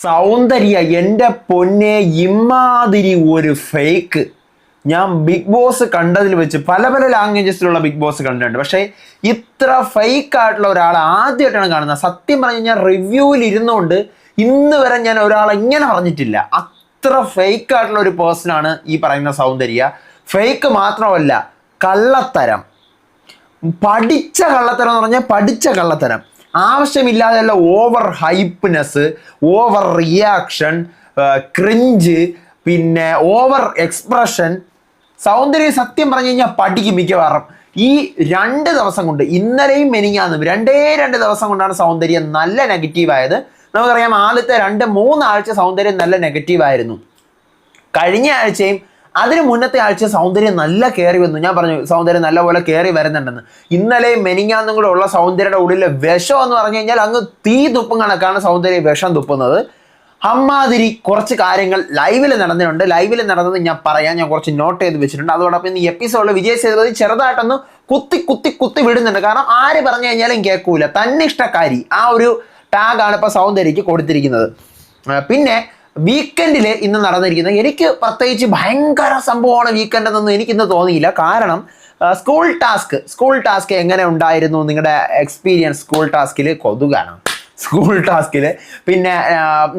സൗന്ദര്യ എൻ്റെ പൊന്നെ ഇമ്മാതിരി ഒരു ഫേക്ക്. ഞാൻ ബിഗ് ബോസ് കണ്ടതിൽ വെച്ച് പല പല ലാംഗ്വേജസിലുള്ള ബിഗ് ബോസ് കണ്ടിട്ടുണ്ട്. പക്ഷേ ഇത്ര ഫേക്ക് ആയിട്ടുള്ള ഒരാൾ ആദ്യമായിട്ടാണ് കാണുന്നത്. സത്യം പറഞ്ഞു കഴിഞ്ഞാൽ റിവ്യൂവിൽ ഇരുന്നുകൊണ്ട് ഇന്ന് വരെ ഞാൻ ഒരാളെ ഇങ്ങനെ പറഞ്ഞിട്ടില്ല. അത്ര ഫേക്ക് ആയിട്ടുള്ള ഒരു പേഴ്സണാണ് ഈ പറയുന്ന സൗന്ദര്യ. ഫേക്ക് മാത്രമല്ല, കള്ളത്തരം, പഠിച്ച കള്ളത്തരം എന്ന് പറഞ്ഞാൽ പഠിച്ച കള്ളത്തരം. ആവശ്യമില്ലാതെയുള്ള ഓവർ ഹൈപ്പ്നെസ്, ഓവർ റിയാക്ഷൻ, ക്രിഞ്ച്, പിന്നെ ഓവർ എക്സ്പ്രഷൻ. സൗന്ദര്യം സത്യം പറഞ്ഞു കഴിഞ്ഞാൽ പഠിക്കും മിക്കവാറും. ഈ 2 ദിവസം കൊണ്ട്, ഇന്നലെയും മെനിങ്ങാന്നും രണ്ട് ദിവസം കൊണ്ടാണ് സൗന്ദര്യം നല്ല നെഗറ്റീവായത്. നമുക്കറിയാം ആദ്യത്തെ 2-3 ആഴ്ച സൗന്ദര്യം നല്ല നെഗറ്റീവായിരുന്നു. കഴിഞ്ഞ ആഴ്ചയും അതിന് മുന്നത്തെ ആഴ്ച സൗന്ദര്യം നല്ല കയറി വന്നു. ഞാൻ പറഞ്ഞു സൗന്ദര്യം നല്ലപോലെ കയറി വരുന്നുണ്ടെന്ന്. ഇന്നലെയും മെനിങ്ങാന്നും കൂടെ ഉള്ള സൗന്ദര്യയുടെ ഉള്ളിലെ വിഷം എന്ന് പറഞ്ഞു കഴിഞ്ഞാൽ അങ്ങ് തീ തുപ്പും കണക്കാണ് സൗന്ദര്യം വിഷം തുപ്പുന്നത്. അമ്മാതിരി കുറച്ച് കാര്യങ്ങൾ ലൈവിൽ നടന്നിട്ടുണ്ട്. ലൈവിൽ നടന്നത് ഞാൻ പറയാം, ഞാൻ കുറച്ച് നോട്ട് ചെയ്ത് വെച്ചിട്ടുണ്ട്. അതോടൊപ്പം ഇന്ന് എപ്പിസോഡിൽ വിജയ് സേതുപതി ചെറുതായിട്ടൊന്ന് കുത്തി വിടുന്നുണ്ട്. കാരണം ആര് പറഞ്ഞു കഴിഞ്ഞാലും കേൾക്കൂല, തന്നിഷ്ടക്കാരി, ആ ഒരു ടാഗാണ് ഇപ്പോൾ സൗന്ദര്യക്ക് കൊടുത്തിരിക്കുന്നത്. പിന്നെ വീക്കെൻഡിൽ ഇന്ന് നടന്നിരിക്കുന്നത് എനിക്ക് പ്രത്യേകിച്ച് ഭയങ്കര സംഭവമാണ് വീക്കെൻഡ് എന്നൊന്നും എനിക്കിന്ന് തോന്നിയില്ല. കാരണം സ്കൂൾ ടാസ്ക് എങ്ങനെ ഉണ്ടായിരുന്നു, നിങ്ങളുടെ എക്സ്പീരിയൻസ് സ്കൂൾ ടാസ്കിൽ? കൊതുകാണ് സ്കൂൾ ടാസ്കിൽ. പിന്നെ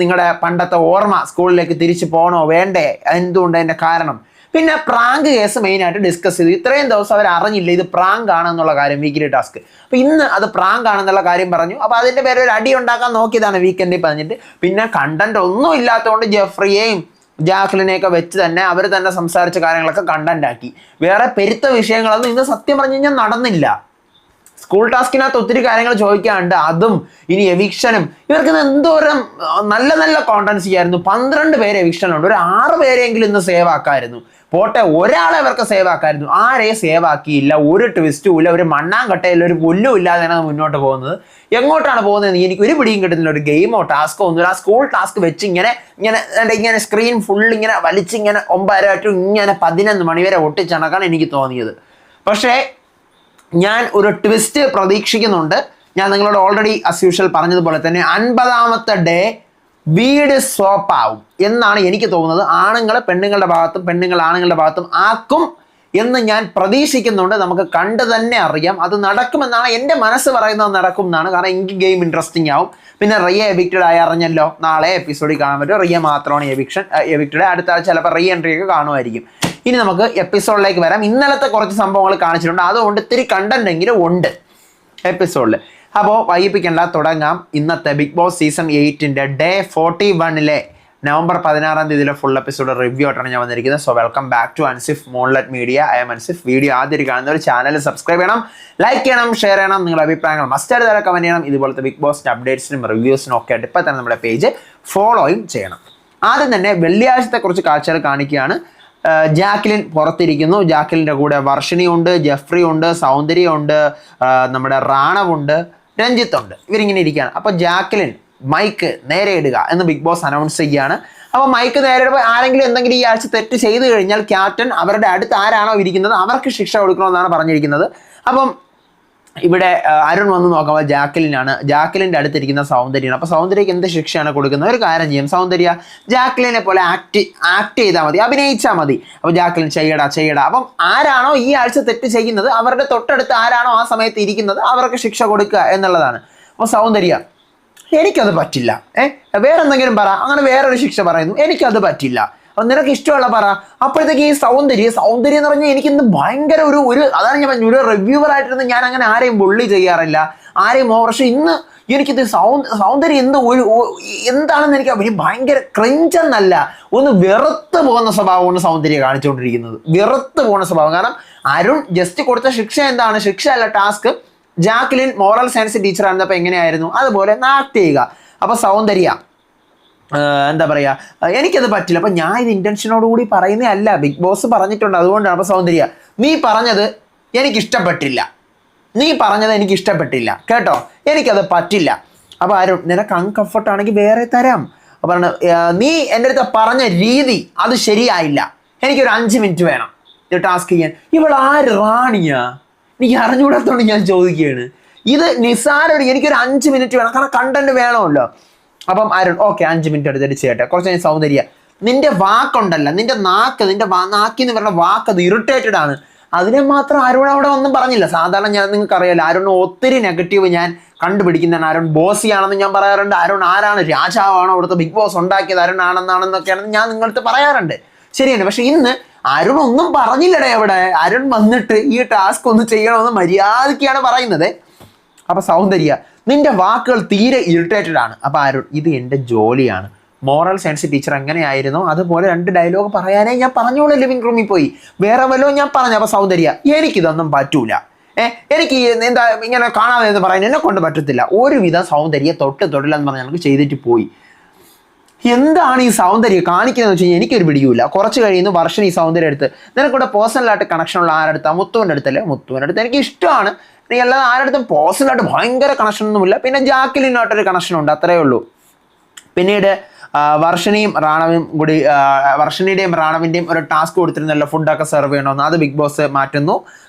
നിങ്ങളുടെ പണ്ടത്തെ ഓർമ്മ, സ്കൂളിലേക്ക് തിരിച്ചു പോകണോ വേണ്ടേ, എന്തുകൊണ്ട്, അതിൻ്റെ കാരണം. പിന്നെ പ്രാങ്ക് കേസ് മെയിനായിട്ട് ഡിസ്കസ് ചെയ്തു. ഇത്രയും ദിവസം അവർ അറിഞ്ഞില്ല ഇത് പ്രാങ്ക് ആണെന്നുള്ള കാര്യം, വീക്കിലി ടാസ്ക്. അപ്പോൾ ഇന്ന് അത് പ്രാങ്ക് ആണെന്നുള്ള കാര്യം പറഞ്ഞു. അപ്പോൾ അതിൻ്റെ പേര് ഒരു അടി ഉണ്ടാക്കാൻ നോക്കിയതാണ് വീക്കെൻഡിൽ പറഞ്ഞിട്ട്. പിന്നെ കണ്ടന്റ് ഒന്നും ഇല്ലാത്തതുകൊണ്ട് ജെഫ്രിയെയും ജാക്ലിനെയൊക്കെ വെച്ച് തന്നെ അവർ തന്നെ സംസാരിച്ച കാര്യങ്ങളൊക്കെ കണ്ടന്റ് ആക്കി. വേറെ പെരുത്ത വിഷയങ്ങളൊന്നും ഇന്ന് സത്യം പറഞ്ഞു കഴിഞ്ഞാൽ നടന്നില്ല. സ്കൂൾ ടാസ്കിനകത്ത് ഒത്തിരി കാര്യങ്ങൾ ചോദിക്കാനുണ്ട്. അതും ഇനി എവിക്ഷനും. ഇവർക്ക് എന്തോരം നല്ല നല്ല കോണ്ടന്റ്സ് ചെയ്യായിരുന്നു. 12 പേര് എവിക്ഷനുണ്ട്. ഒരു 6 പേരെങ്കിലും ഇന്ന് സേവ് ആക്കാമായിരുന്നു. പോട്ടെ, ഒരാളെ അവർക്ക് സേവ് ആക്കാമായിരുന്നു. ആരെയും സേവ് ആക്കിയില്ല. ഒരു ട്വിസ്റ്റും ഇല്ല, ഒരു മണ്ണാങ്കട്ടയില്ല, ഒരു പുല്ലും ഇല്ലാതെയാണ് മുന്നോട്ട് പോകുന്നത്. എങ്ങോട്ടാണ് പോകുന്നത് എനിക്ക് ഒരു പിടിയും കിട്ടുന്നില്ല. ഒരു ഗെയിമോ ടാസ്കോ ഒന്നുമില്ല. ആ സ്കൂൾ ടാസ്ക് വെച്ച് ഇങ്ങനെ സ്ക്രീൻ ഫുൾ ഇങ്ങനെ വലിച്ചിങ്ങനെ 9:30 ടു ഇങ്ങനെ 11 മണി വരെ ഒട്ടിച്ചണക്കാണ് എനിക്ക് തോന്നിയത്. പക്ഷേ ഞാൻ ഒരു ട്വിസ്റ്റ് പ്രതീക്ഷിക്കുന്നുണ്ട്. ഞാൻ നിങ്ങളോട് ഓൾറെഡി അസ് യൂഷ്വൽ പറഞ്ഞതുപോലെ തന്നെ 50ാമത്തെ ഡേ വീട് സ്വോപ്പാവും എന്നാണ് എനിക്ക് തോന്നുന്നത്. ആണുങ്ങൾ പെണ്ണുങ്ങളുടെ ഭാഗത്തും പെണ്ണുങ്ങൾ ആണുങ്ങളുടെ ഭാഗത്തും ആക്കും എന്ന് ഞാൻ പ്രതീക്ഷിക്കുന്നുണ്ട്. നമുക്ക് കണ്ടു തന്നെ അറിയാം അത് നടക്കുമെന്നാണ് എൻ്റെ മനസ്സ് പറയുന്നത്. നടക്കും എന്നാണ്. കാരണം എനിക്ക് ഗെയിം ഇൻട്രസ്റ്റിംഗ് ആവും. പിന്നെ റിയ എവിക്റ്റഡ് ആയി അറിഞ്ഞല്ലോ, നാളെ എപ്പിസോഡിൽ കാണാൻ പറ്റും. റിയ മാത്രമാണ് എവിക്റ്റഡ്. അടുത്ത ആഴ്ച ചിലപ്പോൾ റീ എൻട്രി ഒക്കെ കാണുമായിരിക്കും. ഇനി നമുക്ക് എപ്പിസോഡിലേക്ക് വരാം. ഇന്നലത്തെ കുറച്ച് സംഭവങ്ങൾ കാണിച്ചിട്ടുണ്ട്, അതുകൊണ്ട് ഇത്തിരി കണ്ടന്റ് എങ്കിലും ഉണ്ട് എപ്പിസോഡിൽ. അപ്പോൾ വൈകിപ്പിക്കേണ്ട, തുടങ്ങാം. ഇന്നത്തെ ബിഗ് ബോസ് സീസൺ 8ൻ്റെ ഡേ 41 നവംബർ 16 തീയതിയിലെ ഫുൾ എപ്പിസോഡ് റിവ്യൂ ആയിട്ടാണ് ഞാൻ വന്നിരിക്കുന്നത്. So welcome back to Ansif മോൺലെറ്റ് media. I'm Ansif. Video ആദ്യം കാണുന്നവർ ചാനൽ സബ്സ്ക്രൈബ് ചെയ്യണം, ലൈക്ക് ചെയ്യണം, ഷെയർ ചെയ്യണം. നിങ്ങളുടെ അഭിപ്രായങ്ങൾ മസ്റ്റായിട്ട് തരാൻ കമന്റ് ചെയ്യണം. ഇതുപോലത്തെ ബിഗ് ബോസിൻ്റെ അപ്ഡേറ്റ്സിനും റിവ്യൂസിനും ഒക്കെ ആയിട്ട് ഇപ്പോൾ തന്നെ നമ്മുടെ പേജ് ഫോളോയും ചെയ്യണം. ആദ്യം തന്നെ വെള്ളിയാഴ്ചത്തെ കുറച്ച് കാഴ്ചകൾ കാണിക്കുകയാണ്. ജാക്ലിൻ പുറത്തിരിക്കുന്നു. ജാക്ലിൻ്റെ കൂടെ വർഷിനി ഉണ്ട്, ജെഫ്രി ഉണ്ട്, സൗന്ദര്യ ഉണ്ട്, നമ്മുടെ റാണവുണ്ട്, രഞ്ജിത്തുണ്ട്. ഇവരിങ്ങനെ ഇരിക്കുകയാണ്. അപ്പോൾ ജാക്ലിൻ മൈക്ക് നേരെ ഇടുക എന്ന് ബിഗ് ബോസ് അനൗൺസ് ചെയ്യുകയാണ്. അപ്പോൾ മൈക്ക് നേരെ ഇടുമ്പോൾ ആരെങ്കിലും എന്തെങ്കിലും ഈ ആഴ്ച തെറ്റ് ചെയ്തു കഴിഞ്ഞാൽ ക്യാപ്റ്റൻ അവരുടെ അടുത്ത് ആരാണോ ഇരിക്കുന്നത് അവർക്ക് ശിക്ഷ കൊടുക്കണമെന്നാണ് പറഞ്ഞിരിക്കുന്നത്. അപ്പം ഇവിടെ അരുൺ വന്ന് നോക്കുമ്പോൾ ജാക്ലിൻ്റെ അടുത്തിരിക്കുന്ന സൗന്ദര്യമാണ്. അപ്പോൾ സൗന്ദര്യക്ക് എന്ത് ശിക്ഷയാണ് കൊടുക്കുന്നത്? ഒരു കാര്യം ചെയ്യും, സൗന്ദര്യ ജാക്ലിനെ പോലെ ആക്ട് ചെയ്താൽ മതി, അഭിനയിച്ചാൽ മതി. അപ്പോൾ ജാക്ലിൻ ചെയ്യടാ. അപ്പം ആരാണോ ഈ ആഴ്ച തെറ്റ് ചെയ്യുന്നത് അവരുടെ തൊട്ടടുത്ത് ആരാണോ ആ സമയത്ത് ഇരിക്കുന്നത് അവർക്ക് ശിക്ഷ കൊടുക്കുക എന്നുള്ളതാണ്. അപ്പോൾ സൗന്ദര്യ എനിക്കത് പറ്റില്ല, വേറെ എന്തെങ്കിലും പറ, അങ്ങനെ വേറൊരു ശിക്ഷ പറയുന്നു, എനിക്കത് പറ്റില്ല, അപ്പം നിനക്ക് ഇഷ്ടമുള്ള പറ. അപ്പോഴത്തേക്ക് ഈ സൗന്ദര്യം എന്ന് പറഞ്ഞാൽ എനിക്കിന്ന് ഭയങ്കര ഒരു അതാണ് ഞാൻ പറഞ്ഞു, ഒരു റിവ്യൂവർ ആയിട്ടിരുന്ന് ഞാൻ അങ്ങനെ ആരെയും ബുള്ളി ചെയ്യാറില്ല, ആരെയും പക്ഷെ ഇന്ന് എനിക്കിത് സൗന്ദര്യം എന്താണെന്ന് എനിക്ക് ഭയങ്കര ക്രിഞ്ചെന്നല്ല, ഒന്ന് വെറുത്ത് പോകുന്ന സ്വഭാവമാണ് സൗന്ദര്യം കാണിച്ചുകൊണ്ടിരിക്കുന്നത്. വെറുത്ത് പോകുന്ന സ്വഭാവം. കാരണം അരുൺ ജസ്റ്റ് കൊടുത്ത ശിക്ഷ എന്താണ്? ശിക്ഷ അല്ല, task. Jacqueline moral science teacher ആയിരുന്നപ്പോൾ എങ്ങനെയായിരുന്നു അതുപോലെ ആക്ട് ചെയ്യുക. അപ്പോൾ സൗന്ദര്യ എന്താ പറയുക, എനിക്കത് പറ്റില്ല. അപ്പം ഞാൻ ഇത് ഇൻറ്റൻഷനോടുകൂടി പറയുന്നേ അല്ല, ബിഗ് ബോസ് പറഞ്ഞിട്ടുണ്ട്, അതുകൊണ്ടാണ്. അപ്പോൾ സൗന്ദര്യ നീ പറഞ്ഞത് എനിക്കിഷ്ടപ്പെട്ടില്ല കേട്ടോ, എനിക്കത് പറ്റില്ല. അപ്പോൾ ആരും നിനക്ക് അൺകംഫർട്ട് ആണെങ്കിൽ വേറെ തരാം. അപ്പോൾ നീ എൻ്റെ അടുത്ത് പറഞ്ഞ രീതി അത് ശരിയായില്ല, എനിക്കൊരു 5 മിനിറ്റ് വേണം ഇത് ടാസ്ക് ചെയ്യാൻ. ഇവൾ ആര് റാണിയാ? എനിക്ക് അറിഞ്ഞുകൂടാത്തോണ്ട് ഞാൻ ചോദിക്കുകയാണ്. ഇത് നിസാരം, എനിക്കൊരു 5 മിനിറ്റ് വേണം, കാരണം കണ്ടന്റ് വേണമല്ലോ. അപ്പം അരുൺ ഓക്കെ 5 മിനിറ്റ് എടുത്തിട്ട് ചെയ്യട്ടെ. കുറച്ച് കഴിഞ്ഞ് സൗന്ദര്യ നിന്റെ വാക്കുണ്ടല്ല, നിന്റെ നാക്കിന്ന് പറഞ്ഞ വാക്ക് അത് ഇറിറ്റേറ്റഡ് ആണ്. അതിനെ മാത്രം അരുൺ അവിടെ ഒന്നും പറഞ്ഞില്ല. സാധാരണ ഞാൻ നിങ്ങൾക്ക് അറിയാലോ അരുൺ ഒത്തിരി നെഗറ്റീവ് ഞാൻ കണ്ടുപിടിക്കുന്നതാണ്. അരുൺ ബോസിയാണെന്ന് ഞാൻ പറയാറുണ്ട്. അരുൺ ആരാണ്, രാജാവാണോ, അവിടുത്തെ ബിഗ് ബോസ് ഉണ്ടാക്കിയത് അരുൺ ആണെന്നൊക്കെയാണെന്ന് ഞാൻ നിങ്ങളടുത്ത് പറയാറുണ്ട്. ശരിയാണ്. പക്ഷെ ഇന്ന് അരുൺ ഒന്നും പറഞ്ഞില്ലടേ അവിടെ. അരുൺ വന്നിട്ട് ഈ ടാസ്ക് ഒന്ന് ചെയ്യണമെന്ന് മര്യാദയ്ക്കാണ് പറയുന്നത്. അപ്പൊ സൗന്ദര്യ നിന്റെ വാക്കുകൾ തീരെ ഇറിറ്റേറ്റഡ് ആണ്. അപ്പൊ അരുൺ ഇത് എൻ്റെ ജോലിയാണ്, മോറൽ സയൻസ് ടീച്ചർ എങ്ങനെയായിരുന്നു അതുപോലെ 2 ഡയലോഗ് പറയാനേ ഞാൻ പറഞ്ഞോളൂ ലിവിംഗ് റൂമിൽ പോയി, വേറെ വല്ലതും ഞാൻ പറഞ്ഞു. അപ്പൊ സൗന്ദര്യ എനിക്കിതൊന്നും പറ്റൂല, എനിക്ക് എന്താ ഇങ്ങനെ കാണാതെ എന്ന് പറയാൻ എന്നെ കൊണ്ട് പറ്റത്തില്ല. ഒരുവിധം സൗന്ദര്യ തൊട്ടില്ലെന്ന് പറഞ്ഞ് നമുക്ക് ചെയ്തിട്ട് പോയി. എന്താണ് ഈ സൗന്ദര്യം കാണിക്കുന്നത് വെച്ച് കഴിഞ്ഞാൽ എനിക്കൊരു പിടിയൂല. കുറച്ച് കഴിയുന്നു വർഷന് ഈ സൗന്ദര്യം എടുത്ത് നിനക്കൂടെ പേഴ്സണലായിട്ട് കണക്ഷൻ ഉള്ള ആരടുത്താ? മുത്തുവിൻ്റെ അടുത്തല്ലേ? മുത്തുവിൻ്റെ അടുത്ത് എനിക്ക് ഇഷ്ടമാണ്. നീ അല്ലാതെ ആരടുത്തും പേഴ്സണലായിട്ട് ഭയങ്കര കണക്ഷൻ ഒന്നുമില്ല. പിന്നെ ജാക്കിലിനായിട്ടൊരു കണക്ഷൻ ഉണ്ട്, അത്രയേ ഉള്ളൂ. പിന്നീട് വർഷണിയും റാണവിൻ്റെയും ഒരു ടാസ്ക് കൊടുത്തിരുന്നല്ലോ, ഫുഡൊക്കെ സെർവ് ചെയ്യണമെന്ന്. അത് ബിഗ് ബോസ് മാറ്റുന്നു.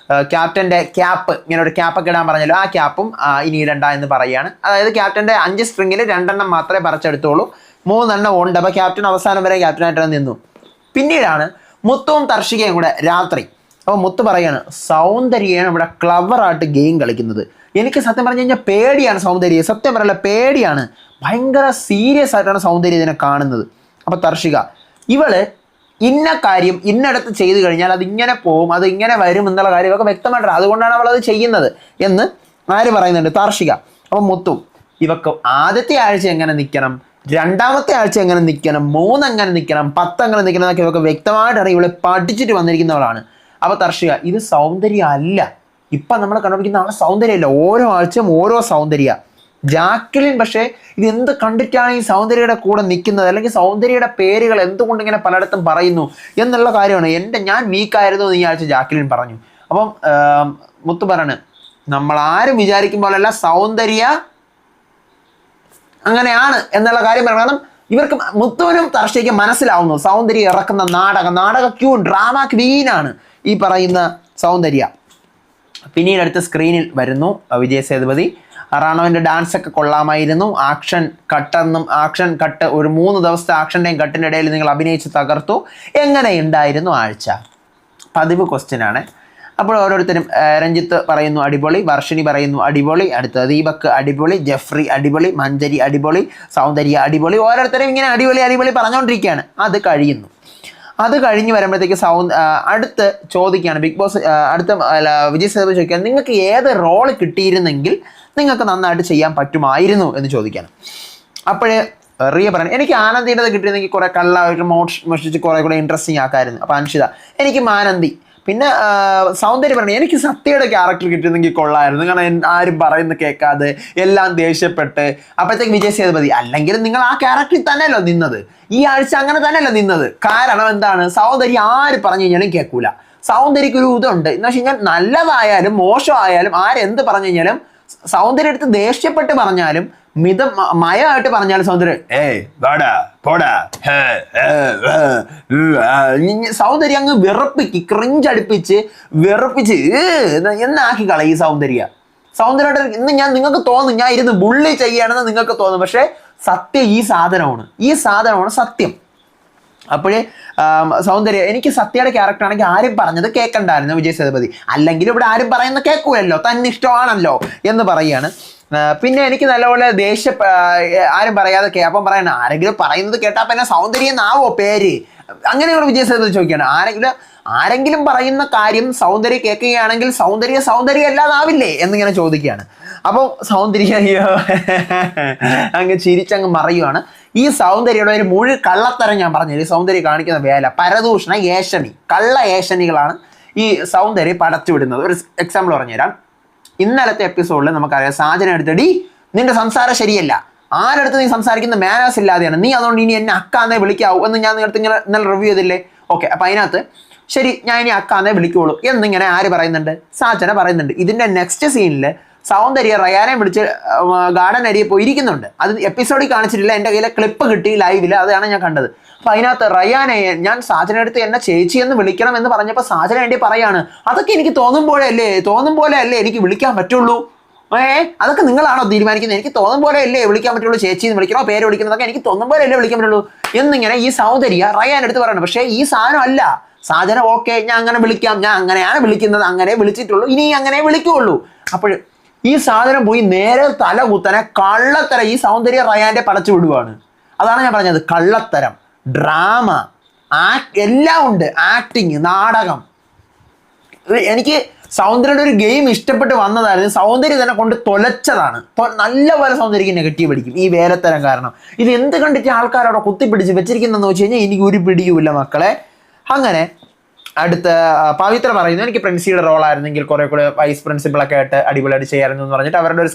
ക്യാപ്റ്റൻ്റെ ക്യാപ്പ്, ഇങ്ങനെ ഒരു ക്യാപ്പൊക്കെ ഇടാൻ പറഞ്ഞല്ലോ, ആ ക്യാപ്പും ഇനി ഇടണ്ട എന്ന് പറയുകയാണ്. അതായത് ക്യാപ്റ്റൻ്റെ 5 സ്ട്രിങ്ങിൽ 2 എണ്ണം മാത്രമേ പറിച്ചെടുത്തോളൂ, 3 എണ്ണം ഉണ്ട്. അപ്പോൾ ക്യാപ്റ്റൻ അവസാനം വരെ ക്യാപ്റ്റനായിട്ട് നിന്നു. പിന്നീടാണ് മുത്തുവും തർഷികയും കൂടെ രാത്രി. അപ്പോൾ മുത്ത് പറയാണ് സൗന്ദര്യയാണ് ഇവിടെ ക്ലവറായിട്ട് ഗെയിം കളിക്കുന്നത്. എനിക്ക് സത്യം പറഞ്ഞു കഴിഞ്ഞാൽ പേടിയാണ് സൗന്ദര്യം, സത്യം പറയല്ല പേടിയാണ്. ഭയങ്കര സീരിയസ് ആയിട്ടാണ് സൗന്ദര്യം ഇതിനെ കാണുന്നത്. അപ്പോൾ തർഷിക ഇവള് ഇന്ന കാര്യം ഇന്നടത്ത് ചെയ്തു കഴിഞ്ഞാൽ അത് ഇങ്ങനെ പോവും, അത് ഇങ്ങനെ വരും എന്നുള്ള കാര്യമൊക്കെ വ്യക്തമായിട്ടാണ്, അതുകൊണ്ടാണ് അവൾ അത് ചെയ്യുന്നത് എന്ന് ആര് പറയുന്നുണ്ട്? തർഷിക. അപ്പം മുത്തും ഇവക്ക് ആദ്യത്തെ ആഴ്ച എങ്ങനെ നിൽക്കണം, 2ാമത്തെ ആഴ്ച എങ്ങനെ നിൽക്കണം, 3 എങ്ങനെ നിൽക്കണം, 10 എങ്ങനെ നിൽക്കണം എന്നൊക്കെ ഇവർക്ക് വ്യക്തമായിട്ടാണ് ഇവളെ പഠിച്ചിട്ട് വന്നിരിക്കുന്നവളാണ്. അപ്പോൾ തർഷിക ഇത് സൗന്ദര്യം അല്ല, ഇപ്പം നമ്മൾ കണ്ടുപിടിക്കുന്ന ആളെ സൗന്ദര്യമല്ല, ഓരോ ആഴ്ചയും ഓരോ സൗന്ദര്യ. ജാക്ലിൻ പക്ഷേ ഇത് എന്ത് കണ്ടിട്ടാണ് ഈ സൗന്ദര്യയുടെ കൂടെ നിൽക്കുന്നത്, അല്ലെങ്കിൽ സൗന്ദര്യയുടെ പേരുകൾ എന്തുകൊണ്ട് ഇങ്ങനെ പലയിടത്തും പറയുന്നു എന്നുള്ള കാര്യമാണ്. ഞാൻ വീക്കായിരുന്നു എന്ന് ഈ ആഴ്ച ജാക്ലിൻ പറഞ്ഞു. അപ്പം മുത്ത് പറയാണ് നമ്മൾ ആരും വിചാരിക്കും പോലെയല്ല സൗന്ദര്യ അങ്ങനെയാണ് എന്നുള്ള കാര്യം പറയണം. കാരണം ഇവർക്ക് മുത്തുവിനും തർഷിക്കും മനസ്സിലാവുന്നു സൗന്ദര്യം ഇറക്കുന്ന നാടക ക്യൂൺ ഡ്രാമ ക്വീനാണ് ഈ പറയുന്ന സൗന്ദര്യ. പിന്നീട് അടുത്ത സ്ക്രീനിൽ വരുന്നു വിജയ് സേതുപതി. റാണോവിൻ്റെ ഡാൻസൊക്കെ കൊള്ളാമായിരുന്നു, ആക്ഷൻ കട്ട് ഒരു 3 ദിവസത്തെ ആക്ഷൻ്റെയും കട്ടിൻ്റെ ഇടയിൽ നിങ്ങൾ അഭിനയിച്ച് തകർത്തു. എങ്ങനെയുണ്ടായിരുന്നു ആഴ്ച? പതിവ് ക്വസ്റ്റ്യൻ ആണ്. അപ്പോൾ ഓരോരുത്തരും രഞ്ജിത്ത് പറയുന്നു അടിപൊളി, വർഷിണി പറയുന്നു അടിപൊളി, അടുത്ത ദീപക് അടിപൊളി, ജെഫ്രി അടിപൊളി, മഞ്ജരി അടിപൊളി, സൗന്ദര്യ അടിപൊളി, ഓരോരുത്തരും ഇങ്ങനെ അടിപൊളി പറഞ്ഞുകൊണ്ടിരിക്കുകയാണ്. അത് കഴിഞ്ഞ് വരുമ്പോഴത്തേക്ക് അടുത്ത് ചോദിക്കുകയാണ് ബിഗ് ബോസ്, അടുത്ത വിജയ് സേതുപതി ചോദിക്കുകയാണ് നിങ്ങൾക്ക് ഏത് റോള് കിട്ടിയിരുന്നെങ്കിൽ നിങ്ങൾക്ക് നന്നായിട്ട് ചെയ്യാൻ പറ്റുമായിരുന്നു എന്ന് ചോദിക്കുകയാണ്. അപ്പോഴേ റിയ പറഞ്ഞു എനിക്ക് ആനന്ദിയുടേത് കിട്ടിയിരുന്നെങ്കിൽ കുറേ കള്ളായിട്ട് മോഷിച്ച് കുറേ കൂടെ ഇൻട്രസ്റ്റിംഗ് ആക്കാമായിരുന്നു. അപ്പോൾ അൻഷിത എനിക്ക് മാനന്തി. പിന്നെ സൗന്ദര്യം പറഞ്ഞു എനിക്ക് സത്യയുടെ ക്യാരക്ടർ കിട്ടിയിരുന്നെങ്കിൽ കൊള്ളായിരുന്നു, കാരണം ആരും പറയുന്നത് കേൾക്കാതെ എല്ലാം ദേഷ്യപ്പെട്ട്. അപ്പോഴത്തേക്ക് വിജയ് സേതുപതി അല്ലെങ്കിൽ നിങ്ങൾ ആ ക്യാരക്ടറിൽ തന്നെയല്ലോ നിന്നത്, ഈ ആഴ്ച അങ്ങനെ തന്നെയല്ലോ നിന്നത്. കാരണം എന്താണ്, സൗന്ദര്യം ആര് പറഞ്ഞു കഴിഞ്ഞാലും കേൾക്കൂല. സൗന്ദര്യക്ക് ഒരു ഇതുണ്ട് എന്ന് വെച്ച് കഴിഞ്ഞാൽ നല്ലതായാലും മോശമായാലും ആരെന്ത് പറഞ്ഞു കഴിഞ്ഞാലും സൗന്ദര്യം എടുത്ത് ദേഷ്യപ്പെട്ട് പറഞ്ഞാലും മയമായിട്ട് പറഞ്ഞാലും സൗന്ദര്യം സൗന്ദര്യം അങ്ങ് ക്രിഞ്ചടിപ്പിച്ച് എന്നാക്കി കളയും ഈ സൗന്ദര്യമായിട്ട്. ഇന്ന് നിങ്ങൾക്ക് തോന്നും ഞാൻ ഇരുന്ന് ബുള്ളി ചെയ്യാണെന്ന് നിങ്ങൾക്ക് തോന്നും, പക്ഷെ സത്യം ഈ സാധനമാണ് സത്യം. അപ്പോഴേ സൗന്ദര്യം എനിക്ക് സത്യയുടെ ക്യാരക്ടർ ആണെങ്കിൽ ആരും പറഞ്ഞത് കേൾക്കണ്ടായിരുന്നു വിജയ് സേതുപതി, അല്ലെങ്കിൽ ഇവിടെ ആരും പറയുന്നത് കേൾക്കൂലല്ലോ, തന്നെ ഇഷ്ടമാണല്ലോ എന്ന് പറയുകയാണ്. പിന്നെ എനിക്ക് നല്ലപോലെ ആരും പറയാതെ അപ്പം പറയണം ആരെങ്കിലും പറയുന്നത് കേട്ടാൽ പിന്നെ സൗന്ദര്യം എന്നാവോ പേര്, അങ്ങനെയുള്ള വിജയ് സേതുപതി ചോദിക്കുകയാണ്. ആരെങ്കിലും പറയുന്ന കാര്യം സൗന്ദര്യം കേൾക്കുകയാണെങ്കിൽ സൗന്ദര്യം അല്ലാതാവില്ലേ എന്നിങ്ങനെ ചോദിക്കുകയാണ്. അപ്പോൾ സൗന്ദര്യം അങ്ങ് ചിരിച്ചങ്ങ് മറിയുവാണ്. ഈ സൗന്ദര്യയുടെ ഒരു മുഴുവൻ കള്ളത്തരം ഞാൻ പറഞ്ഞത്, ഈ സൗന്ദര്യം കാണിക്കുന്ന വേല പരദൂഷണ കള്ള ഏഷണികളാണ് ഈ സൗന്ദര്യം പടച്ചുവിടുന്നത്. ഒരു എക്സാമ്പിൾ പറഞ്ഞുതരാം. ഇന്നലത്തെ എപ്പിസോഡിൽ നമുക്കറിയാം സാജന എടുത്തടി നിന്റെ സംസാരം ശരിയല്ല, ആരടുത്ത് നീ സംസാരിക്കുന്ന മാനേഴ്സ് ഇല്ലാതെയാണ്, നീ അതുകൊണ്ട് ഇനി എന്നെ അക്കാന്നേ വിളിക്കാവൂ എന്ന് ഞാൻ നിങ്ങളുടെ ഇന്നലെ റിവ്യൂ ചെയ്തില്ലേ? ഓക്കെ, അപ്പം അതിനകത്ത് ശരി ഞാൻ ഇനി അക്കാന്നേ വിളിക്കുള്ളൂ എന്നിങ്ങനെ ആര് പറയുന്നുണ്ട്? സാജന പറയുന്നുണ്ട്. ഇതിൻ്റെ നെക്സ്റ്റ് സീനിൽ സൗന്ദര്യ റയാനെ വിളിച്ച് ഗാർഡൻ അരിയെ പോയിരിക്കുന്നുണ്ട്. അത് എപ്പിസോഡിൽ കാണിച്ചിട്ടില്ല, എൻ്റെ കയ്യിലെ ക്ലിപ്പ് കിട്ടി ലൈവിൽ, അതാണ് ഞാൻ കണ്ടത്. അപ്പം അതിനകത്ത് റയാനെ ഞാൻ സാജന അടുത്ത് എന്നെ ചേച്ചി എന്ന് വിളിക്കണം എന്ന് പറഞ്ഞപ്പോൾ സാജന വേണ്ടി പറയാണ് അതൊക്കെ എനിക്ക് തോന്നും പോലെ അല്ലേ എനിക്ക് വിളിക്കാൻ പറ്റുള്ളൂ. അതൊക്കെ നിങ്ങളാണോ തീരുമാനിക്കുന്നത്? എനിക്ക് തോന്നും പോലെ അല്ലേ വിളിക്കാൻ പറ്റുള്ളൂ, ചേച്ചി എന്ന് വിളിക്കണോ പേര് വിളിക്കുന്നതൊക്കെ എനിക്ക് തോന്നും പോലെ അല്ലേ വിളിക്കാൻ പറ്റുള്ളൂ എന്നിങ്ങനെ ഈ സൗന്ദര്യ റയാൻ എടുത്ത് പറയണം. പക്ഷേ ഈ സാധനം അല്ല, സാധനം ഓക്കെ ഞാൻ അങ്ങനെ വിളിക്കാം, ഞാൻ അങ്ങനെയാണ് വിളിക്കുന്നത്, അങ്ങനെ വിളിച്ചിട്ടുള്ളൂ, ഇനി അങ്ങനെ വിളിക്കുള്ളൂ. അപ്പോൾ ഈ സാധനം പോയി നേരെ തല കുത്തനെ കള്ളത്തരം ഈ സൗന്ദര്യ റയാന്റെ പടച്ചു വിടുവാണ്. അതാണ് ഞാൻ പറഞ്ഞത്, കള്ളത്തരം, ഡ്രാമ, എല്ലാം ഉണ്ട്, ആക്ടിങ്, നാടകം. എനിക്ക് സൗന്ദര്യയുടെ ഒരു ഗെയിം ഇഷ്ടപ്പെട്ട് വന്നതായിരുന്നു, സൗന്ദര്യം തന്നെ കൊണ്ട് തൊലച്ചതാണ്. നല്ലപോലെ സൗന്ദര്യക്ക് നെഗറ്റീവ് അടിക്കും ഈ വേലത്തരം കാരണം. ഇത് എന്ത് കണ്ടിട്ട് ആൾക്കാരവിടെ കുത്തിപ്പിടിച്ച് വെച്ചിരിക്കുന്നതെന്ന് വെച്ച് കഴിഞ്ഞാൽ എനിക്ക് ഒരു പിടിയുമില്ല മക്കളെ. അങ്ങനെ അടുത്ത പവിത്ര പറയുന്നു, എനിക്ക് പ്രിൻസിയുടെ റോളായിരുന്നെങ്കിൽ കുറെ കൂടെ വൈസ് പ്രിൻസിപ്പളൊക്കെ ആയിട്ട് അടിപൊളിയായിട്ട് ചെയ്യാമായിരുന്നു എന്ന് പറഞ്ഞിട്ട് അവരുടെ ഒരു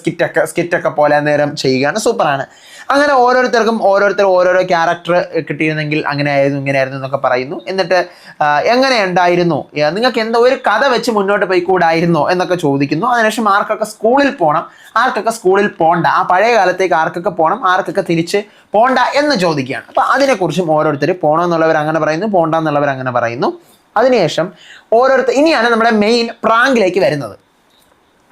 സ്കിറ്റൊക്കെ പോലെ നേരം ചെയ്യുകയാണ്. സൂപ്പറാണ്. അങ്ങനെ ഓരോരുത്തർക്കും ഓരോരോ ക്യാരക്ടർ കിട്ടിയിരുന്നെങ്കിൽ അങ്ങനെയായിരുന്നു ഇങ്ങനെയായിരുന്നു എന്നൊക്കെ പറയുന്നു. എന്നിട്ട് എങ്ങനെ ഉണ്ടായിരുന്നു, നിങ്ങൾക്ക് എന്തോ ഒരു കഥ വെച്ച് മുന്നോട്ട് പോയിക്കൂടായിരുന്നോ എന്നൊക്കെ ചോദിക്കുന്നു. അതിനുശേഷം ആർക്കൊക്കെ സ്കൂളിൽ പോകണം, ആർക്കൊക്കെ സ്കൂളിൽ പോകണ്ട, ആ പഴയ കാലത്തേക്ക് ആർക്കൊക്കെ പോകണം, ആർക്കൊക്കെ തിരിച്ച് പോകണ്ട എന്ന് ചോദിക്കുകയാണ്. അപ്പം അതിനെക്കുറിച്ചും ഓരോരുത്തർ പോകണമെന്നുള്ളവർ അങ്ങനെ പറയുന്നു, പോകണ്ട എന്നുള്ളവർ അങ്ങനെ പറയുന്നു. അതിനുശേഷം ഇനിയാണ് നമ്മുടെ മെയിൻ പ്രാങ്കിലേക്ക് വരുന്നത്.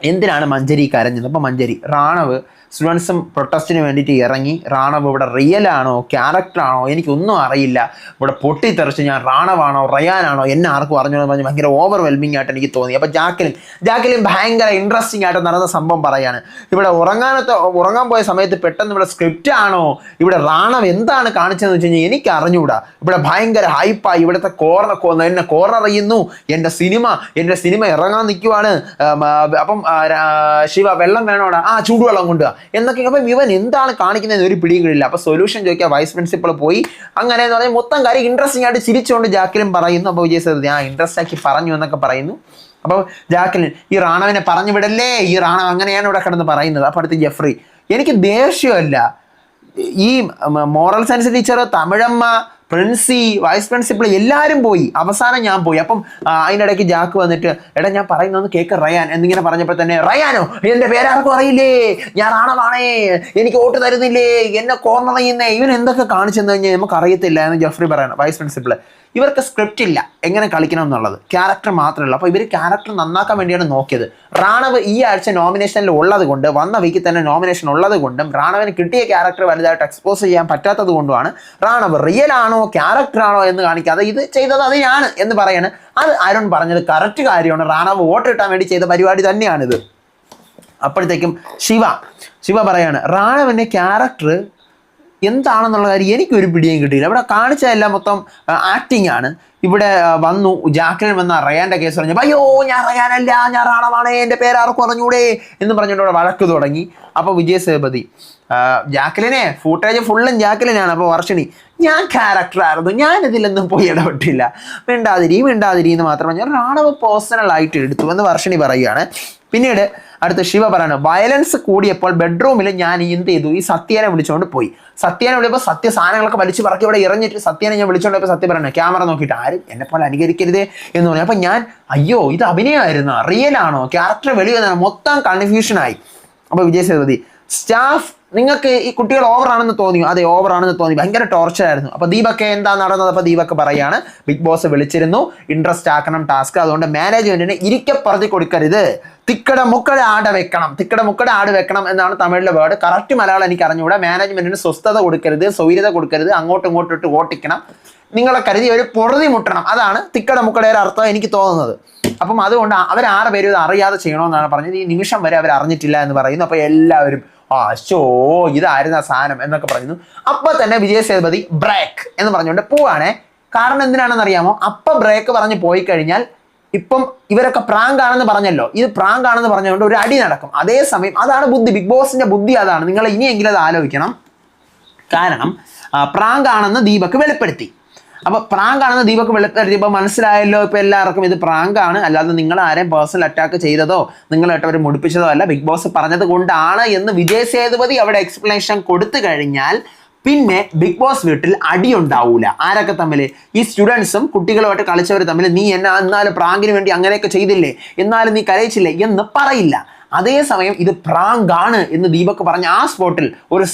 എന്തിനാണ് മഞ്ജരി കരഞ്ഞത്? അപ്പോൾ മഞ്ജരി, റാണവ് സ്റ്റുഡൻസും പ്രൊട്ടസ്റ്റിന് വേണ്ടിയിട്ട് ഇറങ്ങി, റാണവ് ഇവിടെ റിയലാണോ ക്യാരക്ടറാണോ എനിക്കൊന്നും അറിയില്ല, ഇവിടെ പൊട്ടിത്തെറിച്ച് ഞാൻ റാണവാണോ റയാനാണോ എന്നെ ആർക്കും അറിഞ്ഞോ പറഞ്ഞ് ഭയങ്കര ഓവർവെൽമിംഗ് ആയിട്ട് എനിക്ക് തോന്നി. അപ്പോൾ ജാക്ലിൻ ഭയങ്കര ഇൻട്രസ്റ്റിംഗ് ആയിട്ട് നടന്ന സംഭവം പറയാണ്. ഇവിടെ ഉറങ്ങാൻ പോയ സമയത്ത് പെട്ടെന്ന് ഇവിടെ സ്ക്രിപ്റ്റ് ആണോ, ഇവിടെ റാണവ് എന്താണ് കാണിച്ചതെന്ന് വെച്ച് കഴിഞ്ഞാൽ എനിക്ക് അറിഞ്ഞുകൂടാ, ഇവിടെ ഭയങ്കര ഹൈപ്പായി, ഇവിടുത്തെ എന്നെ കോർണർ ചെയ്യുന്നു, എൻ്റെ സിനിമ ഇറങ്ങാൻ നിൽക്കുവാണ്, അപ്പം ശിവ വെള്ളം വേണോടാ, ചൂടുവെള്ളം കൊണ്ടുവാ എന്നൊക്കെ. അപ്പം ഇവൻ എന്താണ് കാണിക്കുന്നതെന്ന് ഒരു പിടിയും കിട്ടില്ല. അപ്പോൾ സൊല്യൂഷൻ ചോദിക്കുക വൈസ് പ്രിൻസിപ്പൾ പോയി. അങ്ങനെ എന്ന് പറഞ്ഞാൽ മൊത്തം കാര്യം ഇൻട്രസ്റ്റിംഗ് ആയിട്ട് ചിരിച്ചുകൊണ്ട് ജാക്ലിൻ പറയുന്നു. അപ്പോൾ വിജയ് സേതുപതി ഇൻട്രസ്റ്റ് ആക്കി പറഞ്ഞു എന്നൊക്കെ പറയുന്നു. അപ്പോൾ ജാക്ലിൻ, ഈ റാണവിനെ പറഞ്ഞു വിടല്ലേ, ഈ റാണവ് അങ്ങനെയാണ് ഇവിടെ കിടന്ന് പറയുന്നത്. അപ്പോൾ അടുത്ത് ജെഫ്രി, എനിക്ക് ദേഷ്യമല്ല, ഈ മോറൽ സയൻസ് ടീച്ചർ, തമിഴമ്മ, പ്രിൻസി, വൈസ് പ്രിൻസിപ്പൾ എല്ലാവരും പോയി, അവസാനം ഞാൻ പോയി. അപ്പം അതിനിടയ്ക്ക് ജാക്ക് വന്നിട്ട്, എടാ ഞാൻ പറയുന്നൊന്ന് കേക്ക് റയാൻ എന്നിങ്ങനെ പറഞ്ഞപ്പോൾ തന്നെ, റയാനോ എൻ്റെ പേരാർക്കും അറിയില്ലേ, ഞാൻ റാണവാണേ, എനിക്ക് വോട്ട് തരുന്നില്ലേ, എന്നെ കോർണർ ചെയ്യുന്നേ, ഇവൻ എന്തൊക്കെ കാണിച്ചെന്ന് കഴിഞ്ഞാൽ നമുക്ക് അറിയത്തില്ല എന്ന് ജെഫ്രി പറയണം. വൈസ് പ്രിൻസിപ്പൾ, ഇവർക്ക് സ്ക്രിപ്റ്റ് ഇല്ല എങ്ങനെ കളിക്കണം എന്നുള്ളത്, ക്യാരക്ടർ മാത്രമേ ഉള്ളൂ. അപ്പോൾ ഇവർ ക്യാരക്ടർ നന്നാക്കാൻ വേണ്ടിയാണ് നോക്കിയത്. റാണവ് ഈ ആഴ്ച നോമിനേഷനിൽ ഉള്ളത് കൊണ്ട്, വന്ന വീക്കിൽ തന്നെ നോമിനേഷൻ ഉള്ളത് കൊണ്ടും റാണവിന് കിട്ടിയ ക്യാരക്ടർ വലുതായിട്ട് എക്സ്പോസ് ചെയ്യാൻ പറ്റാത്തത് കൊണ്ടുമാണ് റാണവ് റിയൽ ആണോ ക്യാരക്ടറാണോ എന്ന് കാണിക്കാതെ ഇത് ചെയ്തത് അതിനാണ് എന്ന് പറയാണ്. അത് അരുൺ പറഞ്ഞത് കറക്റ്റ് കാര്യമാണ്, റാണവ് വോട്ട് കിട്ടാൻ വേണ്ടി ചെയ്ത പരിപാടി തന്നെയാണിത്. അപ്പോഴത്തേക്കും ശിവ പറയാണ്, റാണവിൻ്റെ ക്യാരക്ടർ എന്താണെന്നുള്ള കാര്യം എനിക്കൊരു പിടിയും കിട്ടിയില്ല. ഇവിടെ കാണിച്ചതെല്ലാം മൊത്തം ആക്ടിങ് ആണ്. ഇവിടെ വന്നു ജാക്ലിൻ വന്ന റയാൻ്റെ കേസ് പറഞ്ഞപ്പോൾ, അയ്യോ ഞാൻ റയാനല്ല, ഞാൻ റാണവാണേ, എൻ്റെ പേരാർക്കും അറിഞ്ഞൂടെ എന്ന് പറഞ്ഞുകൊണ്ട് ഇവിടെ വഴക്ക് തുടങ്ങി. അപ്പോൾ വിജയ് സേതുപതി, ജാക്ലിനെ ഫൂട്ടേജ് ഫുള്ളും ജാക്ലിനാണ്. അപ്പോൾ വർഷിണി, ഞാൻ ക്യാരക്ടറായിരുന്നു, ഞാനിതിലൊന്നും പോയി ഇടപെട്ടില്ല, മിണ്ടാതിരി എന്ന് മാത്രം പറഞ്ഞാൽ റാണവ് പേഴ്സണലായിട്ട് എടുത്തു എന്ന് വർഷിണി പറയുകയാണ്. പിന്നീട് അടുത്ത ശിവ പറയാണ്, വയലൻസ് കൂടിയപ്പോൾ ബെഡ്റൂമിൽ ഞാൻ എന്ത് ചെയ്തു, ഈ സത്യേനെ വിളിച്ചുകൊണ്ട് പോയി. സത്യേനെ വിളിയപ്പോൾ സത്യ സാധനങ്ങളൊക്കെ വലിച്ചു പറക്കി ഇവിടെ ഇറങ്ങിയിട്ട് സത്യേനെ ഞാൻ വിളിച്ചുകൊണ്ടപ്പോൾ സത്യം പറയണേ, ക്യാമറ നോക്കിയിട്ട് ആരും എന്നെ പോലെ അനുകരിക്കരുതേ എന്ന് പറഞ്ഞു. അപ്പം ഞാൻ, അയ്യോ ഇത് അഭിനയമായിരുന്നോ, റിയലാണോ, ക്യാരക്ടർ വെളിവെന്നാണ്, മൊത്തം കൺഫ്യൂഷനായി. അപ്പോൾ വിജയ് സേതുപതി, സ്റ്റാഫ് നിങ്ങൾക്ക് ഈ കുട്ടികൾ ഓവറാണെന്ന് തോന്നിയോ? അതെ ഓവറാണെന്ന് തോന്നി, ഭയങ്കര ടോർച്ചറായിരുന്നു. അപ്പോൾ ദീപക്ക് എന്താ നടന്നത്? അപ്പോൾ ദീപക്ക് പറയാണ്, ബിഗ് ബോസ് വിളിച്ചിരുന്നു, ഇൻട്രസ്റ്റ് ആക്കണം ടാസ്ക്, അതുകൊണ്ട് മാനേജ്മെന്റിന് ഇരിക്കപ്പുറത്തി കൊടുക്കരുത്, തിക്കട മുക്കട ആട് വെക്കണം എന്നാണ് തമിഴിലെ വേർഡ്. കറക്റ്റ് മലയാളം എനിക്ക് അറിഞ്ഞുകൂടാ. മാനേജ്മെന്റിന് സ്വസ്ഥത കൊടുക്കരുത്, സ്വൈര്യത കൊടുക്കരുത്, അങ്ങോട്ടും ഇങ്ങോട്ടും ഇട്ട് ഓട്ടിക്കണം, നിങ്ങളെ കരുതി ഒരു പൊറുതി മുട്ടണം, അതാണ് തിക്കട മുക്കടയുടെ അർത്ഥം എനിക്ക് തോന്നുന്നത്. അപ്പം അതുകൊണ്ട് അവർ 6 പേരും ഇത് അറിയാതെ ചെയ്യണമെന്നാണ് പറഞ്ഞത്. ഈ നിമിഷം വരെ അവർ അറിഞ്ഞിട്ടില്ല എന്ന് പറയുന്നു. അപ്പോൾ എല്ലാവരും ഇതായിരുന്നു ആ സാധനം എന്നൊക്കെ പറയുന്നു. അപ്പോൾ തന്നെ വിജയ് സേതുപതി ബ്രേക്ക് എന്ന് പറഞ്ഞുകൊണ്ട് പോവാണേ. കാരണം എന്തിനാണെന്ന് അറിയാമോ? അപ്പം ബ്രേക്ക് പറഞ്ഞ് പോയി കഴിഞ്ഞാൽ ഇപ്പം ഇവരൊക്കെ പ്രാങ്ക് ആണെന്ന് പറഞ്ഞല്ലോ, ഇത് പ്രാങ്ക് ആണെന്ന് പറഞ്ഞുകൊണ്ട് ഒരു അടി നടക്കും. അതേസമയം അതാണ് ബുദ്ധി, ബിഗ് ബോസിന്റെ ബുദ്ധി അതാണ്. നിങ്ങൾ ഇനിയെങ്കിലും അത് ആലോചിക്കണം. കാരണം പ്രാങ്ക് ആണെന്ന് ദീപക്ക് വെളിപ്പെടുത്തി. അപ്പോൾ പ്രാങ്ക് ആണെന്ന് ദീപക്ക് വെളിപ്പെടുത്തിയപ്പോൾ മനസ്സിലായല്ലോ ഇപ്പോൾ എല്ലാവർക്കും ഇത് പ്രാങ്ക് ആണ്, അല്ലാതെ നിങ്ങൾ ആരെയും പേഴ്സണൽ അറ്റാക്ക് ചെയ്തതോ നിങ്ങളായിട്ടവർ മുടിപ്പിച്ചതോ അല്ല, ബിഗ് ബോസ് പറഞ്ഞത് കൊണ്ടാണ് എന്ന് വിജയ് സേതുപതി അവിടെ എക്സ്പ്ലനേഷൻ കൊടുത്തു കഴിഞ്ഞാൽ പിന്നെ ബിഗ് ബോസ് വീട്ടിൽ അടിയുണ്ടാവൂല. ആരൊക്കെ തമ്മിൽ? ഈ സ്റ്റുഡൻസും കുട്ടികളുമായിട്ട് കളിച്ചവർ തമ്മിൽ. നീ എന്നാലും പ്രാങ്കിന് വേണ്ടി അങ്ങനെയൊക്കെ ചെയ്തില്ലേ, എന്നാലും നീ കരയിച്ചില്ലേ എന്ന് പറയില്ല. അതേസമയം ഇത് പ്രാങ്കാണ് എന്ന് ദീപക് പറഞ്ഞ ആ സ്പോട്ടിൽ ഒരു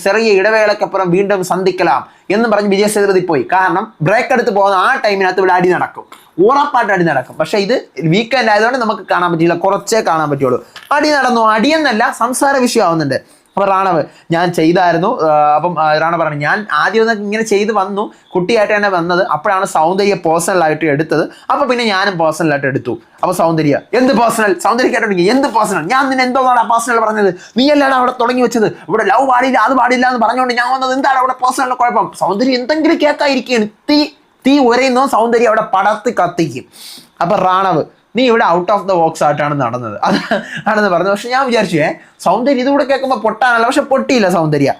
ചെറിയ ഇടവേളക്കപ്പുറം വീണ്ടും സന്ധിக்கலாம் എന്ന് പറഞ്ഞ് വിജയ് സേതുപതി പോയി. കാരണം ബ്രേക്ക് എടുത്ത് പോകുന്ന ആ ടൈമിനകത്ത് ഇവിടെ അടി നടക്കും, ഉറപ്പായിട്ട് അടി നടക്കും. പക്ഷേ ഇത് വീക്കെൻഡ് ആയതുകൊണ്ട് നമുക്ക് കാണാൻ പറ്റില്ല, കുറച്ചേ കാണാൻ പറ്റുള്ളൂ. അടി നടന്നു, അടിയെന്നല്ല സംസാര വിഷയമാവുന്നുണ്ട്. അപ്പോൾ റാണവ് ഞാൻ ചെയ്തായിരുന്നു. അപ്പം റാണവ് പറഞ്ഞു ഞാൻ ആദ്യം ഇങ്ങനെ ചെയ്ത് വന്നു, കുട്ടിയായിട്ട് തന്നെ വന്നത്. അപ്പോഴാണ് സൗന്ദര്യ പേഴ്സണലായിട്ട് എടുത്തത്. അപ്പോൾ പിന്നെ ഞാനും പേഴ്സണലായിട്ട് എടുത്തു. അപ്പോൾ സൗന്ദര്യ എന്ത് പേഴ്സണൽ, സൗന്ദര്യ കേട്ടോണ്ടെങ്കിൽ എന്ത് പേഴ്സണൽ, ഞാൻ നിന്നെ എന്തോന്നാണ് പേഴ്സണൽ പറഞ്ഞത്, നീ അല്ലാതെ അവിടെ തുടങ്ങി വെച്ചത്, ഇവിടെ ലവ് പാടില്ല അത് പാടില്ല എന്ന് പറഞ്ഞുകൊണ്ട് ഞാൻ വന്നത്, എന്താണ് അവിടെ പേഴ്സണലിൻ്റെ കുഴപ്പം? സൗന്ദര്യം എന്തെങ്കിലും കേൾക്കാതിരിക്കുകയാണ്. തീ ഒരയുന്നോ സൗന്ദര്യം അവിടെ പടർത്തി കത്തിക്കും. അപ്പം റാണവ് നീ ഇവിടെ ഔട്ട് ഓഫ് ദ ബോക്സ് ആയിട്ടാണ് നടന്നത് ആണെന്ന് പറഞ്ഞു. പക്ഷെ ഞാൻ വിചാരിച്ചു സൗന്ദര്യം ഇതുകൂടെ കേൾക്കുമ്പോൾ പൊട്ടാനല്ല, പക്ഷെ പൊട്ടിയില്ല സൗന്ദര്യ.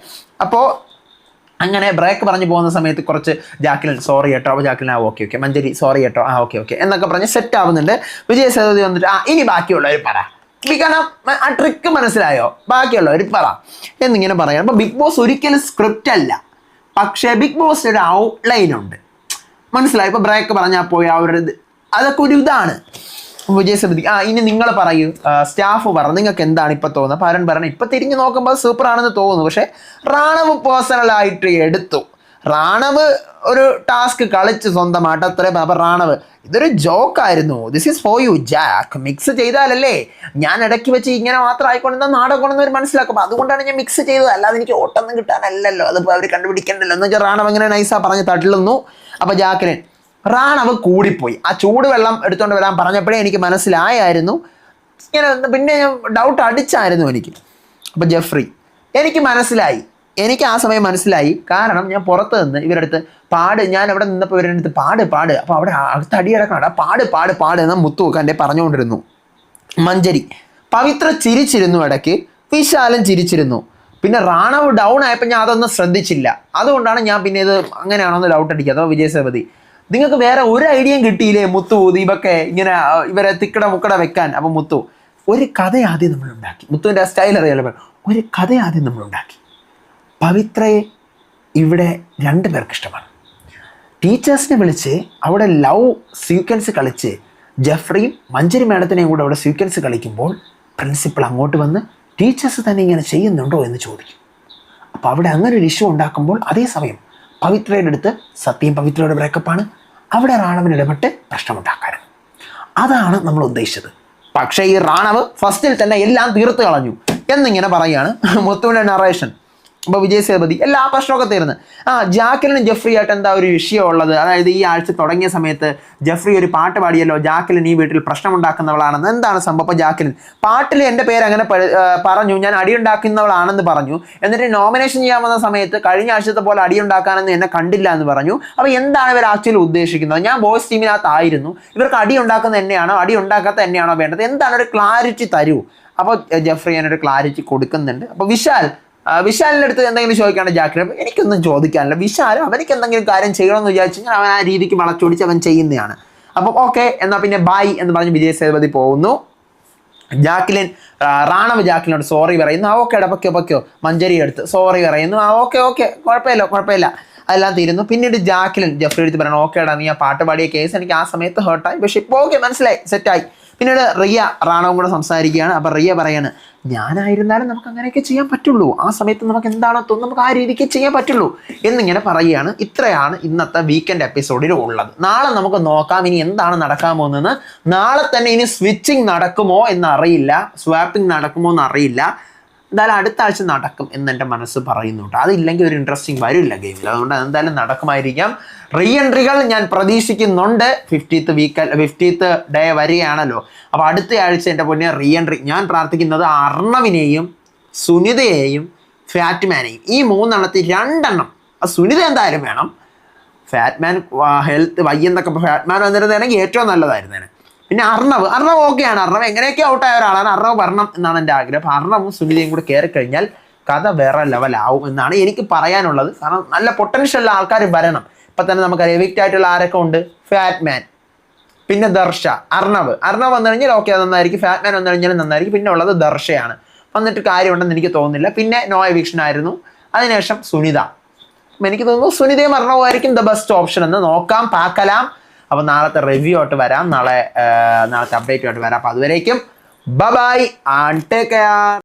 അപ്പോൾ അങ്ങനെ ബ്രേക്ക് പറഞ്ഞു പോകുന്ന സമയത്ത് കുറച്ച് ജാക്ലിൻ സോറി കേട്ടോ, അപ്പോൾ ജാക്ലിൻ ഓക്കെ മഞ്ജരി സോറി കേട്ടോ ഓക്കെ എന്നൊക്കെ പറഞ്ഞ് സെറ്റ് ആവുന്നുണ്ട്. വിജയ് സേതുപതി വന്നിട്ട് ഇനി ബാക്കിയുള്ളവർ പറ, കാരണം ആ ട്രിക്ക് മനസ്സിലായോ, ബാക്കിയുള്ളവർ പറ എന്നിങ്ങനെ പറയാം. അപ്പോൾ ബിഗ് ബോസ് ഒരിക്കലും സ്ക്രിപ്റ്റ് അല്ല, പക്ഷേ ബിഗ് ബോസിന് ഒരു ഔട്ട്ലൈൻ ഉണ്ട്, മനസ്സിലായി? ഇപ്പോൾ ബ്രേക്ക് പറഞ്ഞാൽ പോയി അവരുടെ അതൊക്കെ ഒരു ഇതാണ്. വിജയ് സേതുപതി ഇനി നിങ്ങൾ പറയൂ, സ്റ്റാഫ് പറ, നിങ്ങൾക്ക് എന്താണ് ഇപ്പം തോന്നുന്നത്? പരൻ പറഞ്ഞു ഇപ്പം തിരിഞ്ഞു നോക്കുമ്പോൾ സൂപ്പർ ആണെന്ന് തോന്നുന്നു. പക്ഷേ റാണവ് പേഴ്സണലായിട്ട് എടുത്തു, റാണവ് ഒരു ടാസ്ക് കളിച്ച് സ്വന്തമായിട്ട് അത്രയും. അപ്പം റാണവ് ഇതൊരു ജോക്കായിരുന്നു, this is for you Jack, mix ചെയ്താലല്ലേ ഞാൻ ഇടയ്ക്ക് വെച്ച് ഇങ്ങനെ മാത്രം ആയിക്കൊണ്ടെന്നാൽ നാടകമാണെന്നവർ മനസ്സിലാക്കും, അതുകൊണ്ടാണ് ഞാൻ മിക്സ് ചെയ്തത്, അല്ലാതെ എനിക്ക് ഓട്ടൊന്നും കിട്ടാനല്ലല്ലോ, അതിപ്പോൾ അവർ കണ്ടുപിടിക്കണ്ടല്ലോ എന്ന് വെച്ചാൽ റാണവ് ഇങ്ങനെ നൈസാ പറഞ്ഞ് തള്ളുന്നു. അപ്പോൾ ജാക്കിന് റാണവ് കൂടിപ്പോയി. ആ ചൂടുവെള്ളം എടുത്തുകൊണ്ട് വരാൻ പറഞ്ഞപ്പോഴേ എനിക്ക് മനസ്സിലായായിരുന്നു, ഇങ്ങനെ പിന്നെ ഡൗട്ട് അടിച്ചായിരുന്നു എനിക്ക്. അപ്പോൾ ജെഫ്രി എനിക്ക് എനിക്ക് ആ സമയം മനസ്സിലായി. കാരണം ഞാൻ പുറത്ത് നിന്ന് ഇവരടുത്ത് ഞാൻ അവിടെ നിന്നപ്പോൾ ഇവരുടെ അടുത്ത് പാട് അപ്പോൾ അവിടെ അടുത്ത അടി കിടക്കണം, പാട് എന്ന് മുത്തുവെക്കാൻ പറഞ്ഞുകൊണ്ടിരുന്നു. മഞ്ജരി പവിത്ര ചിരിച്ചിരുന്നു, ഇടയ്ക്ക് വിശാലം ചിരിച്ചിരുന്നു. പിന്നെ റാണവ് ഡൗൺ ആയപ്പോൾ ഞാൻ അതൊന്നും ശ്രദ്ധിച്ചില്ല, അതുകൊണ്ടാണ് ഞാൻ പിന്നെ ഇത് അങ്ങനെയാണോന്ന് ഡൗട്ട് അടിക്കുക. അതോ വിജയ് സേതുപതി നിങ്ങൾക്ക് വേറെ ഒരു ഐഡിയയും കിട്ടിയില്ലേ മുത്തു ദീപക്കെ ഇങ്ങനെ ഇവരെ തിക്കട മുക്കട വെക്കാൻ? അപ്പം മുത്തു ഒരു കഥ ആദ്യം നമ്മളുണ്ടാക്കി, മുത്തുവിൻ്റെ സ്റ്റൈൽ അറിയാലോ, ഒരു കഥ ആദ്യം നമ്മളുണ്ടാക്കി. പവിത്രയെ ഇവിടെ 2 പേർക്ക് ഇഷ്ടമാണ്. ടീച്ചേഴ്സിനെ വിളിച്ച് അവിടെ ലവ് സീക്വൻസ് കളിച്ച് ജെഫ്രിയും മഞ്ജരി മാഡത്തിനെയും കൂടെ അവിടെ സീക്വൻസ് കളിക്കുമ്പോൾ പ്രിൻസിപ്പൾ അങ്ങോട്ട് വന്ന് ടീച്ചേഴ്സ് തന്നെ ഇങ്ങനെ ചെയ്യുന്നുണ്ടോ എന്ന് ചോദിക്കും. അപ്പോൾ അവിടെ അങ്ങനെ ഒരു ഇഷ്യൂ ഉണ്ടാക്കുമ്പോൾ അതേസമയം പവിത്രയുടെ അടുത്ത് സത്യം പവിത്രയുടെ ബ്രേക്കപ്പാണ്, അവിടെ റാണവിന് ഇടപെട്ട് പ്രശ്നമുണ്ടാക്കാനാണ്. അതാണ് നമ്മൾ ഉദ്ദേശിച്ചത്. പക്ഷേ ഈ റാണവ് ഫസ്റ്റിൽ തന്നെ എല്ലാം തീർത്ത് കളഞ്ഞു എന്നിങ്ങനെ പറയുകയാണ് മുത്തുവിൻ്റെ നറേഷൻ. അപ്പോൾ വിജയ് സേതുപതി എല്ലാ പ്രശ്നമൊക്കെ തീർന്ന് ജാക്ലിനും ജെഫ്രി ആയിട്ട് എന്താ ഒരു വിഷയമുള്ളത്? അതായത് ഈ ആഴ്ച തുടങ്ങിയ സമയത്ത് ജെഫ്രി ഒരു പാട്ട് പാടിയല്ലോ, ജാക്ലിൻ ഈ വീട്ടിൽ പ്രശ്നമുണ്ടാക്കുന്നവളാണെന്ന്. എന്താണ് സംഭവം? അപ്പോൾ ജാക്ലിൻ പാട്ടിൽ എൻ്റെ പേര് അങ്ങനെ പറഞ്ഞു, ഞാൻ അടിയുണ്ടാക്കുന്നവളാണെന്ന് പറഞ്ഞു. എന്നിട്ട് നോമിനേഷൻ ചെയ്യാൻ വന്ന സമയത്ത് കഴിഞ്ഞ ആഴ്ചത്തെ പോലെ അടിയുണ്ടാക്കാനൊന്നും എന്നെ കണ്ടില്ല എന്ന് പറഞ്ഞു. അപ്പോൾ എന്താണ് ഇവർ ആക്ച്വലി ഉദ്ദേശിക്കുന്നത്? ഞാൻ ബോയ്സ് ടീമിനകത്തായിരുന്നു, ഇവർക്ക് അടി ഉണ്ടാക്കുന്ന എന്നെയാണോ അടി ഉണ്ടാക്കാത്ത എന്നെയാണോ വേണ്ടത്? എന്താണ് ഒരു ക്ലാരിറ്റി തരൂ. അപ്പോൾ ജെഫ്രി ഞാനൊരു ക്ലാരിറ്റി കൊടുക്കുന്നുണ്ട്. അപ്പോൾ വിശാലിൻ്റെ അടുത്ത് എന്തെങ്കിലും ചോദിക്കാണ്ട് ജാക്ലിൻ എനിക്കൊന്നും ചോദിക്കാനില്ല, വിശാൽ അവർക്ക് എന്തെങ്കിലും കാര്യം ചെയ്യണമെന്ന് വിചാരിച്ചു കഴിഞ്ഞാൽ അവൻ ആ രീതിക്ക് വളച്ചൊടിച്ച് അവൻ ചെയ്യുന്നതാണ്. അപ്പം ഓക്കെ എന്നാൽ പിന്നെ ബൈ എന്ന് പറഞ്ഞ് വിജയ് സേതുപതി പോകുന്നു. ജാക്ലിൻ റാണവ് ജാക്ലിനോട് സോറി പറയുന്നു. ഓക്കേടാ പൊക്കോ. മഞ്ജരി എടുത്ത് സോറി പറയുന്നു. ഓക്കെ കുഴപ്പമില്ല അതെല്ലാം തീരുന്നു. പിന്നീട് ജാക്ലിൻ ജെഫ്രി എടുത്ത് പറയണം ഓക്കേടാ നീ ആ പാട്ട് പാടിയ കേസ് എനിക്ക് ആ സമയത്ത് ഹേർട്ടായി, പക്ഷെ ഇപ്പോൾ ഓക്കെ മനസ്സിലായി സെറ്റായി. പിന്നീട് റിയ റാണവും കൂടെ സംസാരിക്കുകയാണ്. അപ്പം റിയ പറയാണ് ഞാനായിരുന്നാലും നമുക്ക് അങ്ങനെയൊക്കെ ചെയ്യാൻ പറ്റുള്ളൂ, ആ സമയത്ത് നമുക്ക് എന്താണോ തോന്നുന്നത് നമുക്ക് ആ രീതിക്ക് ചെയ്യാൻ പറ്റുള്ളൂ എന്നിങ്ങനെ പറയുകയാണ്. ഇത്രയാണ് ഇന്നത്തെ വീക്കെൻഡ് എപ്പിസോഡിൽ ഉള്ളത്. നാളെ നമുക്ക് നോക്കാം ഇനി എന്താണ് നടക്കാൻ പോകുന്നതെന്ന്. നാളെ തന്നെ ഇനി സ്വിച്ചിങ് നടക്കുമോ എന്നറിയില്ല, സ്വാപ്പിംഗ് നടക്കുമോ എന്നറിയില്ല. എന്തായാലും അടുത്ത ആഴ്ച നടക്കും എന്ന് എൻ്റെ മനസ്സ് പറയുന്നുണ്ട്. അതില്ലെങ്കിൽ ഒരു ഇൻട്രസ്റ്റിംഗ് വരില്ല ഗെയിമിൽ, അതുകൊണ്ട് എന്തായാലും നടക്കുമായിരിക്കാം. റീ എൻട്രികൾ ഞാൻ പ്രതീക്ഷിക്കുന്നുണ്ട്. 50th day വരികയാണല്ലോ. അപ്പോൾ അടുത്ത ആഴ്ച എൻ്റെ പൊന്നെ റീ എൻട്രി ഞാൻ പ്രാർത്ഥിക്കുന്നത് അർണവിനെയും സുനിതയെയും ഫാറ്റ്മാനെയും, ഈ 3 എണ്ണത്തിൽ 2 എണ്ണം. സുനിത എന്തായാലും വേണം, ഫാറ്റ്മാൻ ഹെൽത്ത് വയ്യെന്നൊക്കെ ഫാറ്റ്മാൻ വന്നിരുന്നതാണെങ്കിൽ ഏറ്റവും നല്ലതായിരുന്നേനെ. പിന്നെ അർണവ് ഓക്കെയാണ്, അർണവ് എങ്ങനെയൊക്കെ ഔട്ടായ ഒരാളാണ്, അർണവ് വരണം എന്നാണ് എൻ്റെ ആഗ്രഹം. അപ്പോൾ അർണവും സുനിതയും കൂടെ കയറി കഴിഞ്ഞാൽ കഥ വേറെ ലെവലാവും എന്നാണ് എനിക്ക് പറയാനുള്ളത്. കാരണം നല്ല പൊട്ടൻഷ്യലുള്ള ആൾക്കാർ വരണം. ഇപ്പം തന്നെ നമുക്കറിയാം എവിക്റ്റ് ആയിട്ടുള്ള ആരൊക്കെ ഉണ്ട്, ഫാറ്റ്മാൻ, പിന്നെ ദർശ, അർണവ് വന്നു കഴിഞ്ഞാൽ ഓക്കെ നന്നായിരിക്കും, ഫാറ്റ്മാൻ വന്നു കഴിഞ്ഞാൽ നന്നായിരിക്കും. പിന്നെ ഉള്ളത് ദർശയാണ്, വന്നിട്ട് കാര്യമുണ്ടെന്ന് എനിക്ക് തോന്നുന്നില്ല. പിന്നെ നോ എവിക്ഷൻ ആയിരുന്നു, അതിനുശേഷം സുനിത. അപ്പം എനിക്ക് തോന്നുന്നു സുനിതയും അർണവും ആയിരിക്കും ദ ബെസ്റ്റ് ഓപ്ഷൻ എന്ന് നോക്കാം, പാക്കലാം. അപ്പോൾ നാളത്തെ റിവ്യൂ ആയിട്ട് വരാം, നാളത്തെ അപ്ഡേറ്റ് ആയിട്ട് വരാം. അപ്പോൾ അതുവരേക്കും ബൈ ആൻഡ് ടേക്ക് കെയർ.